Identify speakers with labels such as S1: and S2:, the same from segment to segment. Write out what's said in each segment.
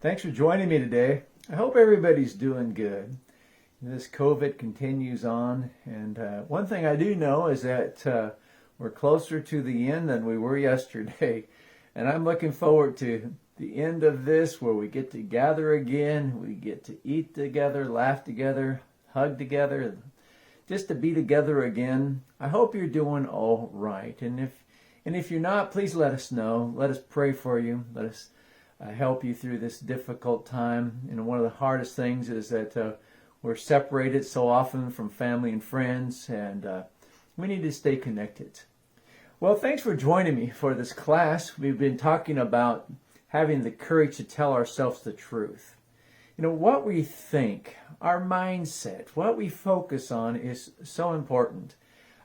S1: Thanks for joining me today. I hope everybody's doing good. This COVID continues on, and one thing I do know is that we're closer to the end than we were yesterday, and I'm looking forward to the end of this where we get to gather again, we get to eat together, laugh together, hug together, just to be together again. I hope you're doing all right, and if you're not, please let us know. Let us pray for you. Let us help you through this difficult time. One of the hardest things is that we're separated so often from family and friends, and we need to stay connected. Well, thanks for joining me for this class. We've been talking about having the courage to tell ourselves the truth. What we think, our mindset, what we focus on is so important.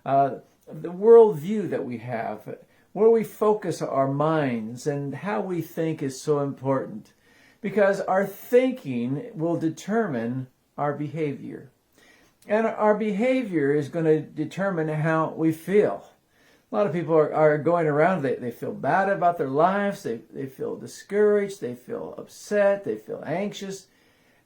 S1: The worldview that we have, where we focus our minds and how we think is so important, because our thinking will determine our behavior. And our behavior is going to determine how we feel. A lot of people are going around, they feel bad about their lives, they feel discouraged, they feel upset, they feel anxious.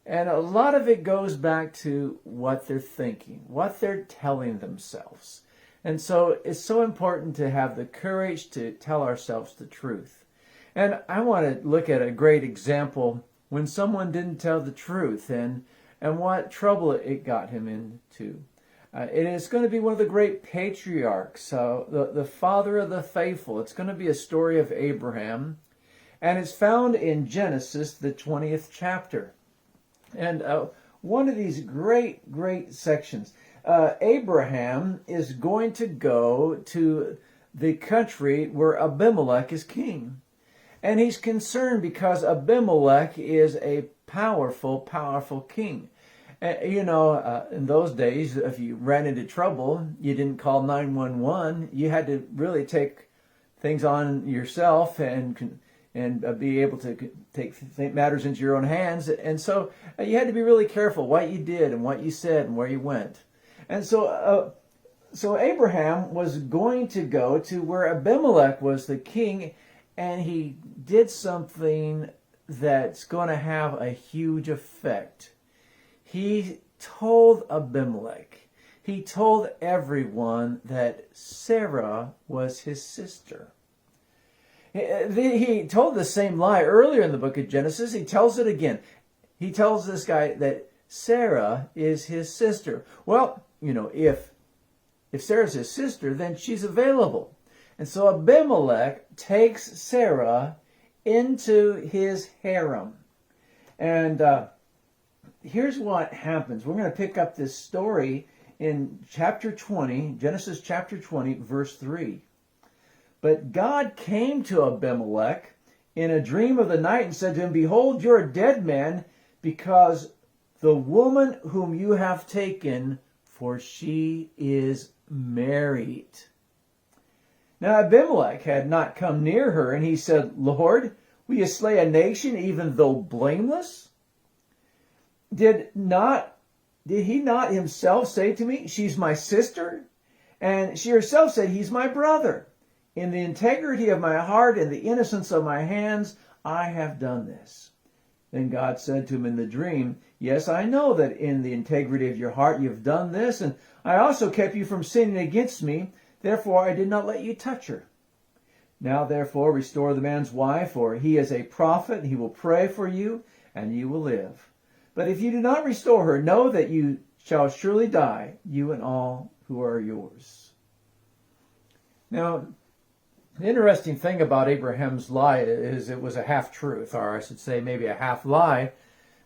S1: And a lot of it goes back to what they're thinking, what they're telling themselves. And so it's so important to have the courage to tell ourselves the truth. And I want to look at a great example when someone didn't tell the truth and what trouble it got him into. It is going to be one of the great patriarchs, the father of the faithful. It's going to be a story of Abraham, and it's found in Genesis, the 20th chapter. And one of these great sections. Abraham is going to go to the country where Abimelech is king. And he's concerned because Abimelech is a powerful king. In those days, if you ran into trouble, you didn't call 911. You had to really take things on yourself and be able to take matters into your own hands. And so you had to be really careful what you did and what you said and where you went. And so Abraham was going to go to where Abimelech was the king, and he did something that's going to have a huge effect. He told Abimelech, he told everyone that Sarah was his sister. He told the same lie earlier in the book of Genesis. He tells it again. He tells this guy that Sarah is his sister. Well, if Sarah's his sister, then she's available. And so Abimelech takes Sarah into his harem. And here's what happens. We're going to pick up this story in chapter 20, Genesis chapter 20, verse 3. But God came to Abimelech in a dream of the night and said to him, "Behold, you're a dead man, because the woman whom you have taken, for she is married." Now Abimelech had not come near her, and he said, "Lord, will you slay a nation even though blameless? Did he not himself say to me, 'She's my sister'? And she herself said, 'He's my brother.' In the integrity of my heart and the innocence of my hands, I have done this." Then God said to him in the dream, "Yes, I know that in the integrity of your heart you've done this, and I also kept you from sinning against me. Therefore I did not let you touch her. Now therefore restore the man's wife, for he is a prophet, and he will pray for you, and you will live. But if you do not restore her, know that you shall surely die, you and all who are yours." Now, the interesting thing about Abraham's lie is it was a half-truth, or I should say maybe a half-lie,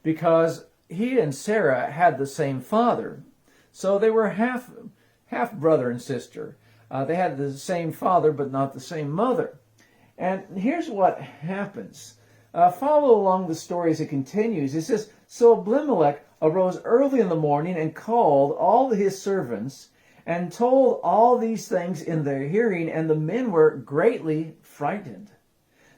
S1: because he and Sarah had the same father. So they were half brother and sister. They had the same father, but not the same mother. And here's what happens. Follow along the story as it continues. It says, "So Abimelech arose early in the morning and called all his servants and told all these things in their hearing, and the men were greatly frightened.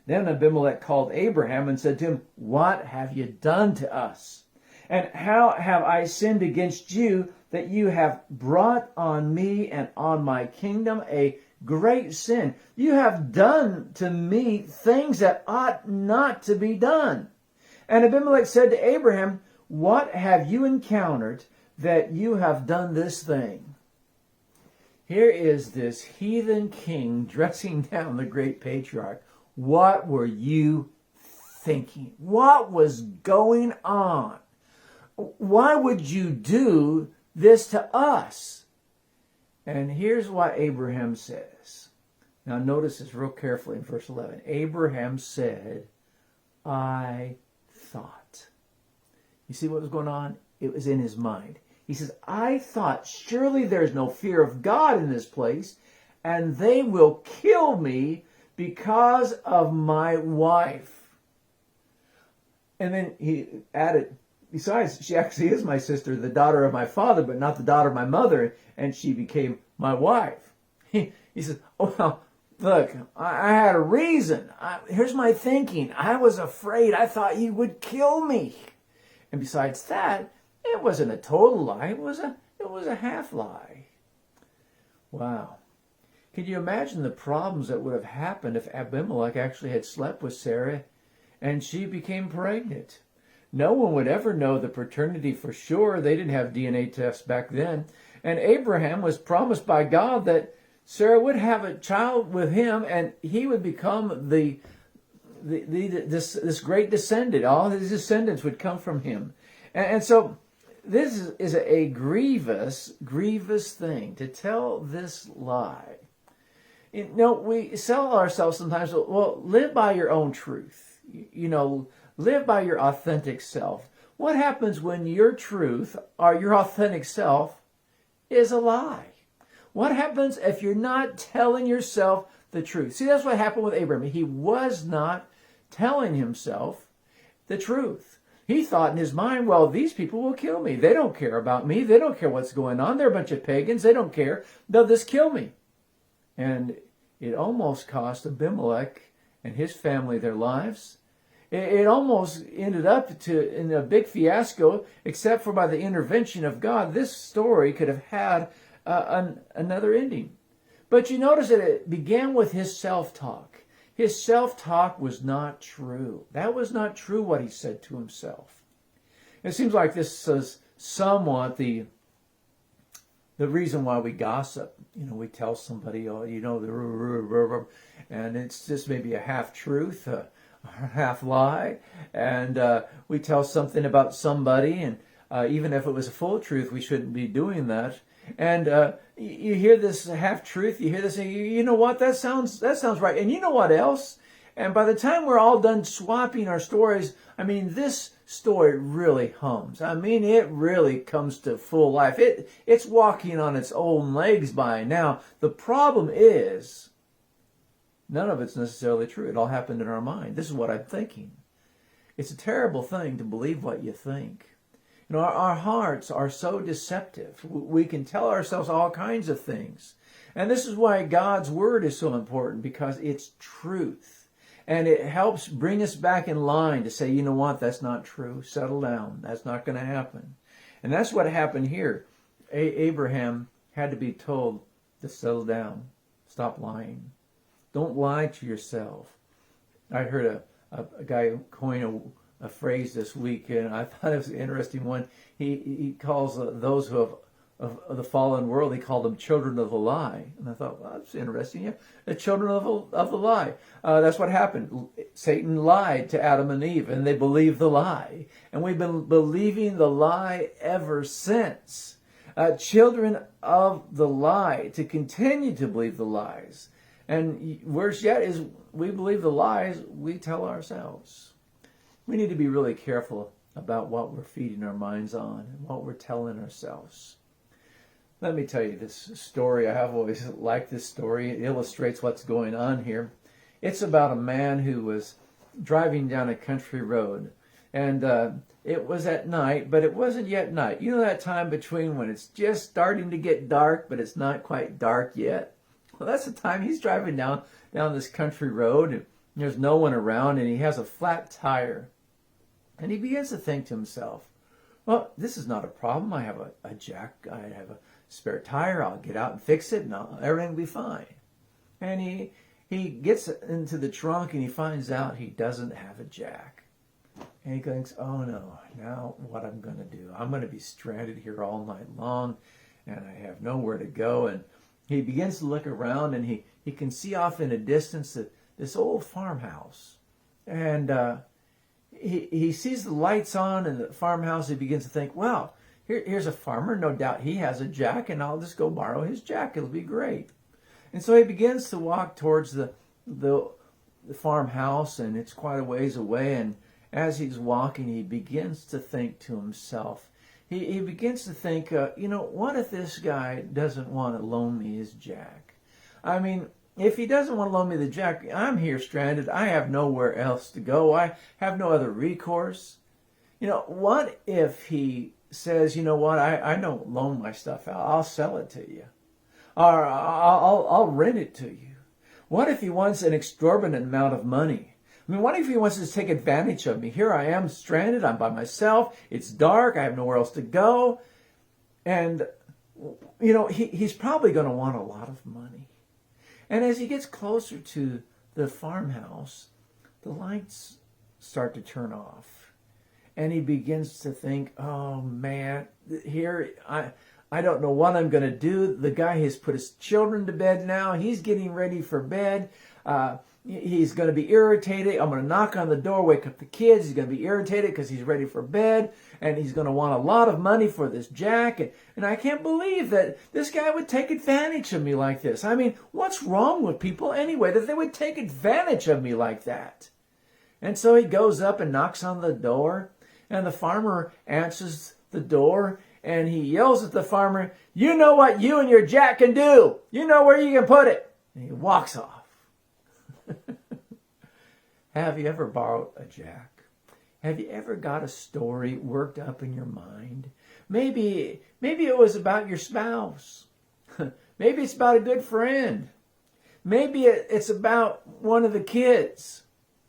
S1: Then Abimelech called Abraham and said to him, 'What have you done to us? And how have I sinned against you that you have brought on me and on my kingdom a great sin? You have done to me things that ought not to be done. And Abimelech said to Abraham, what have you encountered that you have done this thing? Here is this heathen king dressing down the great patriarch. What were you thinking? What was going on? Why would you do this to us? And here's what Abraham says. Now notice this real carefully in verse 11. Abraham said, I thought. You see what was going on? It was in his mind. He says, I thought, surely there's no fear of God in this place, and they will kill me because of my wife. And then he added, besides, she actually is my sister, the daughter of my father, but not the daughter of my mother, and she became my wife. He says, oh, well, look, I had a reason. Here's my thinking. I was afraid. I thought you would kill me. And besides that, it wasn't a total lie. It was a half lie. Wow. Can you imagine the problems that would have happened if Abimelech actually had slept with Sarah and she became pregnant? No one would ever know the paternity for sure. They didn't have DNA tests back then. And Abraham was promised by God that Sarah would have a child with him and he would become this great descendant. All his descendants would come from him. And so this is a grievous thing to tell this lie. You know, we sell ourselves sometimes, well, live by your own truth. You know, live by your authentic self. What happens when your truth or your authentic self is a lie? What happens if you're not telling yourself the truth? See, that's what happened with Abraham. He was not telling himself the truth. He thought in his mind, well, these people will kill me. They don't care about me. They don't care what's going on. They're a bunch of pagans. They don't care. They'll just kill me. And it almost cost Abimelech and his family their lives. It almost ended up in a big fiasco, except for by the intervention of God. This story could have had another ending. But you notice that it began with his self-talk. His self-talk was not true. That was not true what he said to himself. It seems like this is somewhat the reason why we gossip. You know, we tell somebody, oh, you know, and it's just maybe a half-truth, a half-lie. And we tell something about somebody, and even if it was a full truth, we shouldn't be doing that. And you hear this half-truth, you hear this, and you know what, that sounds right. And you know what else? And by the time we're all done swapping our stories, I mean, this story really hums. I mean, it really comes to full life. It's walking on its own legs by now. The problem is, none of it's necessarily true. It all happened in our mind. This is what I'm thinking. It's a terrible thing to believe what you think. You know, our hearts are so deceptive. We can tell ourselves all kinds of things. And this is why God's Word is so important, because it's truth. And it helps bring us back in line to say, you know what, that's not true. Settle down. That's not going to happen. And that's what happened here. Abraham had to be told to settle down. Stop lying. Don't lie to yourself. I heard a guy coin a phrase this week, and I thought it was an interesting one. He calls those who have of the fallen world, he called them children of the lie. And I thought, well, that's interesting. Yeah, the children of the lie. That's what happened. Satan lied to Adam and Eve, and they believed the lie. And we've been believing the lie ever since. Children of the lie, to continue to believe the lies. And worse yet is we believe the lies we tell ourselves. We need to be really careful about what we're feeding our minds on and what we're telling ourselves. Let me tell you this story. I have always liked this story. It illustrates what's going on here. It's about a man who was driving down a country road. And it was at night, but it wasn't yet night. You know that time between when it's just starting to get dark, but it's not quite dark yet? Well, that's the time he's driving down this country road. And there's no one around, and he has a flat tire. And he begins to think to himself, well, this is not a problem. I have a jack. I have a spare tire. I'll get out and fix it, and everything will be fine. And he gets into the trunk, and he finds out he doesn't have a jack. And he thinks, oh no, now what I'm going to do? I'm going to be stranded here all night long, and I have nowhere to go. And he begins to look around, and he can see off in a distance that this old farmhouse. And he sees the lights on in the farmhouse. He begins to think, well, here's a farmer. No doubt he has a jack, and I'll just go borrow his jack. It'll be great. And so he begins to walk towards the farmhouse, and it's quite a ways away. And as he's walking, he begins to think to himself. He begins to think, what if this guy doesn't want to loan me his jack? I mean, if he doesn't want to loan me the jack, I'm here stranded. I have nowhere else to go. I have no other recourse. What if he says, I don't loan my stuff out. I'll sell it to you. Or I'll rent it to you. What if he wants an exorbitant amount of money? I mean, what if he wants to take advantage of me? Here I am stranded. I'm by myself. It's dark. I have nowhere else to go. And, he's probably going to want a lot of money. And as he gets closer to the farmhouse, the lights start to turn off. And he begins to think, oh, man, here I don't know what I'm going to do. The guy has put his children to bed now. He's getting ready for bed. He's going to be irritated. I'm going to knock on the door, wake up the kids. He's going to be irritated because he's ready for bed. And he's going to want a lot of money for this jack. And I can't believe that this guy would take advantage of me like this. I mean, what's wrong with people anyway that they would take advantage of me like that? And so he goes up and knocks on the door. And the farmer answers the door. And he yells at the farmer, you know what you and your jack can do. You know where you can put it. And he walks off. Have you ever borrowed a jack? Have you ever got a story worked up in your mind? Maybe it was about your spouse. Maybe it's about a good friend. Maybe it's about one of the kids.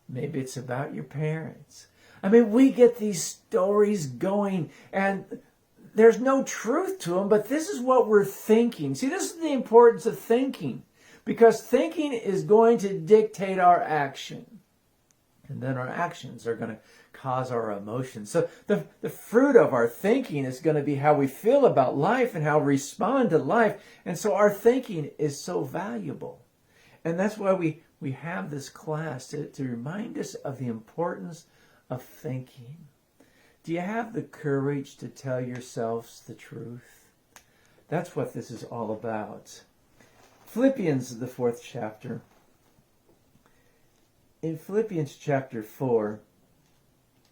S1: Maybe it's about your parents. I mean, we get these stories going, and there's no truth to them, but this is what we're thinking. See, this is the importance of thinking, because thinking is going to dictate our action. And then our actions are going to cause our emotions. So the fruit of our thinking is going to be how we feel about life and how we respond to life. And so our thinking is so valuable. And that's why we have this class to remind us of the importance of thinking. Do you have the courage to tell yourselves the truth? That's what this is all about. Philippians, the 4th chapter. In Philippians chapter 4,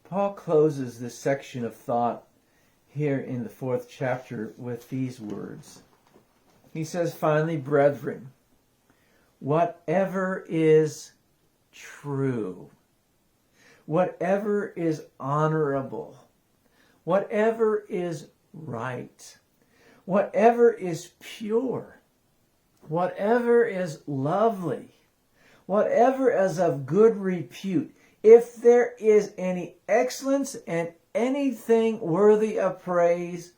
S1: Paul closes this section of thought here in the 4th chapter with these words. He says, finally, brethren, whatever is true, whatever is honorable, whatever is right, whatever is pure, whatever is lovely, whatever is of good repute, if there is any excellence and anything worthy of praise,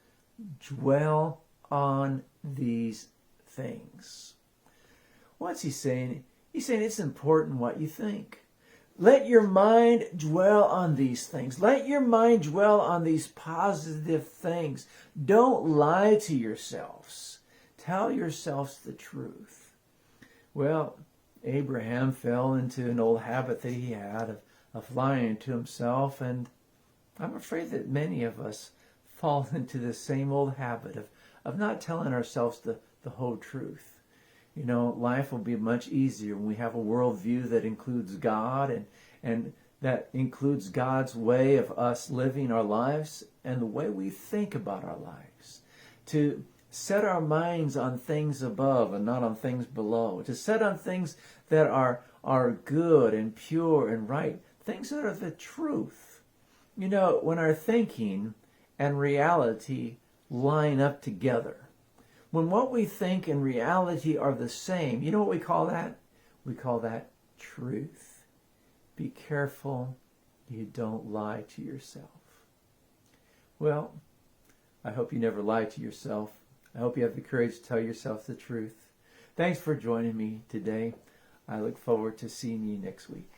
S1: dwell on these things. What's he saying? He's saying it's important what you think. Let your mind dwell on these things. Let your mind dwell on these positive things. Don't lie to yourselves. Tell yourselves the truth. Well, Abraham fell into an old habit that he had of lying to himself, and I'm afraid that many of us fall into the same old habit of not telling ourselves the whole truth. Life will be much easier when we have a worldview that includes God and that includes God's way of us living our lives and the way we think about our lives. To set our minds on things above and not on things below. To set on things that are good and pure and right. Things that are the truth. When our thinking and reality line up together, when what we think and reality are the same, you know what we call that? We call that truth. Be careful you don't lie to yourself. Well, I hope you never lie to yourself. I hope you have the courage to tell yourself the truth. Thanks for joining me today. I look forward to seeing you next week.